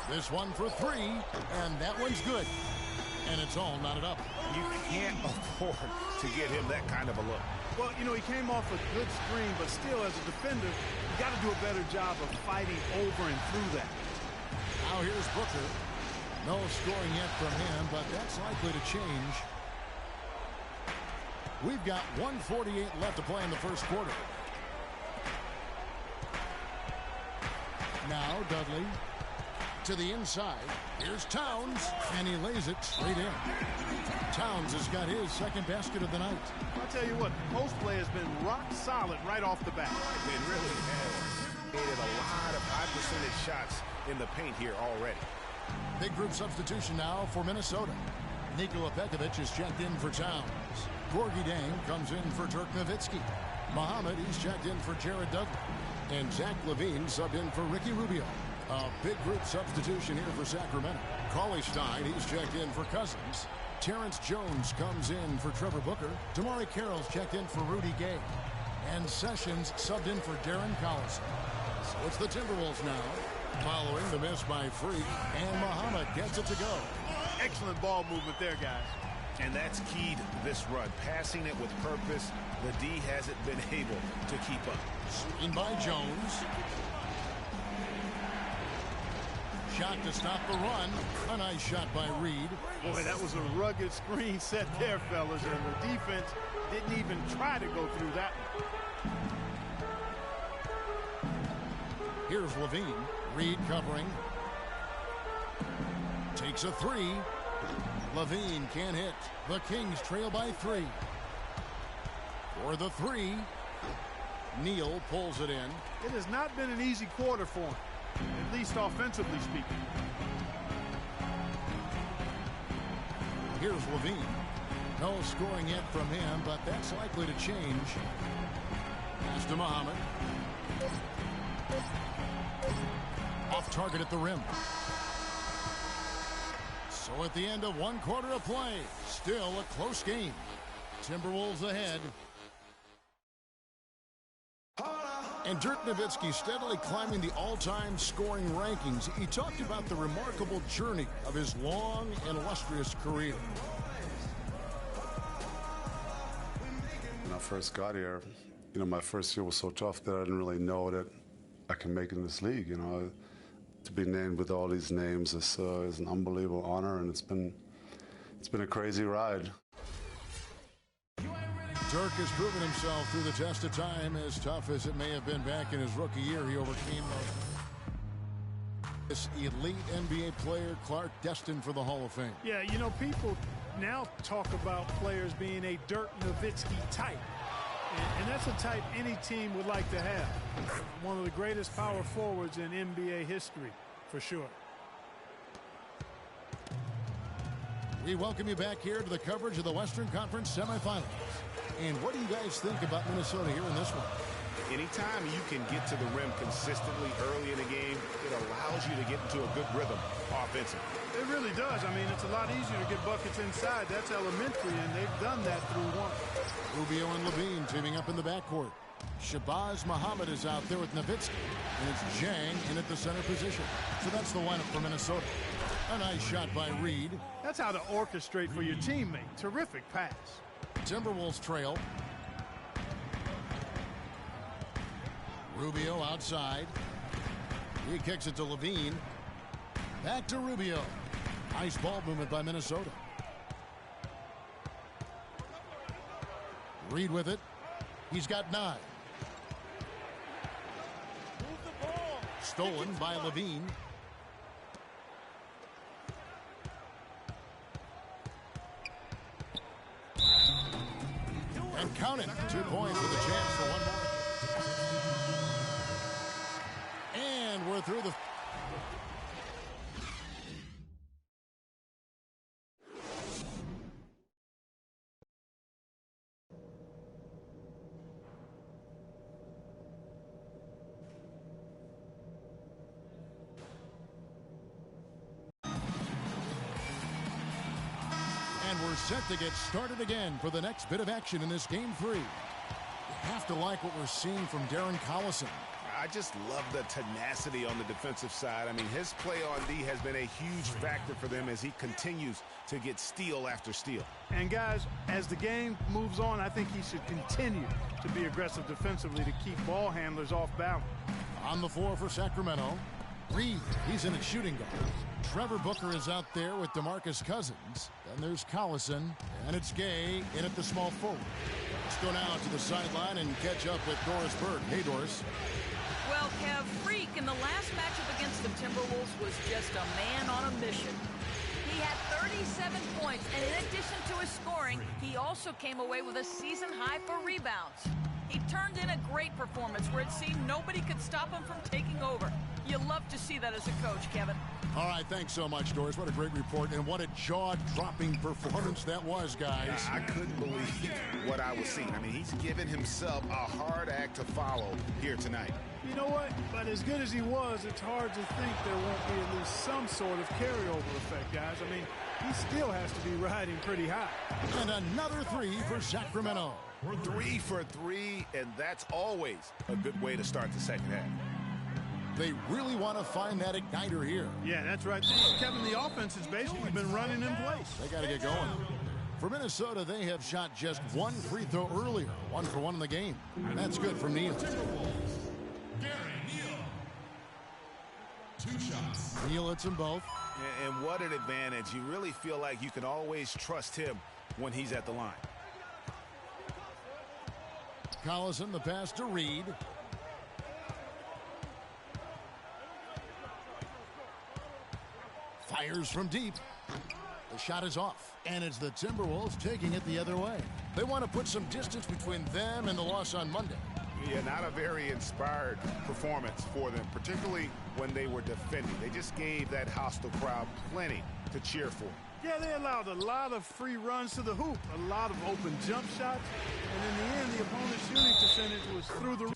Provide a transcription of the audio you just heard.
This one for three, and that one's good. And it's all knotted up. You can't afford to get him that kind of a look. Well, you know, he came off a good screen, but still, as a defender, you got to do a better job of fighting over and through that. Now here's Booker. No scoring yet from him, but that's likely to change. We've got 1:48 left to play in the first quarter. Now Dudley to the inside. Here's Towns, and he lays it straight in. Towns has got his second basket of the night. I'll tell you what, post play has been rock solid right off the bat. It really has. Created a lot of high percentage shots in the paint here already. Big group substitution now for Minnesota. Nikola Pekovic is checked in for Towns. Gorgie Dang comes in for Dirk Nowitzki. Muhammad, he's checked in for Jared Dudley. And Zach LaVine subbed in for Ricky Rubio. A big group substitution here for Sacramento. Cauley Stein, he's checked in for Cousins. Terrence Jones comes in for Trevor Booker. Damari Carroll's checked in for Rudy Gay. And Sessions subbed in for Darren Collison. So it's the Timberwolves now, following the miss by Freak. And Muhammad gets it to go. Excellent ball movement there, guys. And that's key to this run. Passing it with purpose. The D hasn't been able to keep up. Screen by Jones. Shot to stop the run. A nice shot by Reed. Boy, that was a rugged screen set there, fellas, and the defense didn't even try to go through that one. Here's LaVine. Reed covering. Takes a three. LaVine can't hit. The Kings trail by three. For the three, Neal pulls it in. It has not been an easy quarter for him, at least offensively speaking. Here's LaVine. No scoring yet from him, but that's likely to change. Pass to Muhammad. Off target at the rim. So at the end of one quarter of play, still a close game. Timberwolves ahead. And Dirk Nowitzki steadily climbing the all-time scoring rankings. He talked about the remarkable journey of his long and illustrious career. When I first got here, you know, my first year was so tough that I didn't really know that I can make it in this league. You know, to be named with all these names is an unbelievable honor, and it's been a crazy ride. Dirk has proven himself through the test of time. As tough as it may have been back in his rookie year, he overcame this elite NBA player, Clark, destined for the Hall of Fame. Yeah, you know, people now talk about players being a Dirk Nowitzki type. And that's a type any team would like to have. One of the greatest power forwards in NBA history, for sure. We welcome you back here to the coverage of the Western Conference semifinals. And what do you guys think about Minnesota here in this one? Anytime you can get to the rim consistently early in the game, it allows you to get into a good rhythm offensively. It really does. I mean, it's a lot easier to get buckets inside. That's elementary, and they've done that through one. Rubio and LaVine teaming up in the backcourt. Shabazz Muhammad is out there with Nowitzki, and it's Zhang in at the center position. So that's the lineup for Minnesota. A nice shot by Reed. That's how to orchestrate for your teammate. Terrific pass. Timberwolves trail. Rubio outside. He kicks it to LaVine. Back to Rubio. Nice ball movement by Minnesota. Reed with it. He's got 9. Stolen by LaVine. And count it. 2 points with a chance for one more. And we're through the... And we're set to get started again for the next bit of action in this game 3. You have to like what we're seeing from Darren Collison. I just love the tenacity on the defensive side. I mean, his play on D has been a huge factor for them as he continues to get steal after steal. And guys, as the game moves on, I think he should continue to be aggressive defensively to keep ball handlers off balance. On the floor for Sacramento, Reed, he's in at shooting guard. Trevor Booker is out there with DeMarcus Cousins. Then there's Collison, and it's Gay in at the small forward. Let's go now to the sideline and catch up with Doris Burke. Hey, Doris. Well, Kev, Freak in the last matchup against the Timberwolves was just a man on a mission. He had 37 points, and in addition to his scoring, he also came away with a season high for rebounds. He turned in a great performance where it seemed nobody could stop him from taking over. You love to see that as a coach, Kevin. All right, thanks so much, Doris. What a great report, and what a jaw-dropping performance that was, guys. I couldn't believe what I was seeing. I mean, he's given himself a hard act to follow here tonight. You know what? But as good as he was, it's hard to think there won't be at least some sort of carryover effect, guys. I mean, he still has to be riding pretty high. And another three for Sacramento. 3 for 3, and that's always a good way to start the second half. They really want to find that igniter here. Yeah, that's right. Kevin, the offense has basically been running in place. They got to get going. For Minnesota, they have shot just one free throw earlier. 1 for 1 in the game. That's good from Neal. Gary Neal. 2 shots. Neal hits them both. And what an advantage. You really feel like you can always trust him when he's at the line. Collison, the pass to Reed. Fires from deep. The shot is off, and it's the Timberwolves taking it the other way. They want to put some distance between them and the loss on Monday. Yeah, not a very inspired performance for them, particularly when they were defending. They just gave that hostile crowd plenty to cheer for. Yeah, they allowed a lot of free runs to the hoop, a lot of open jump shots, and in the end, the opponent's shooting percentage was through the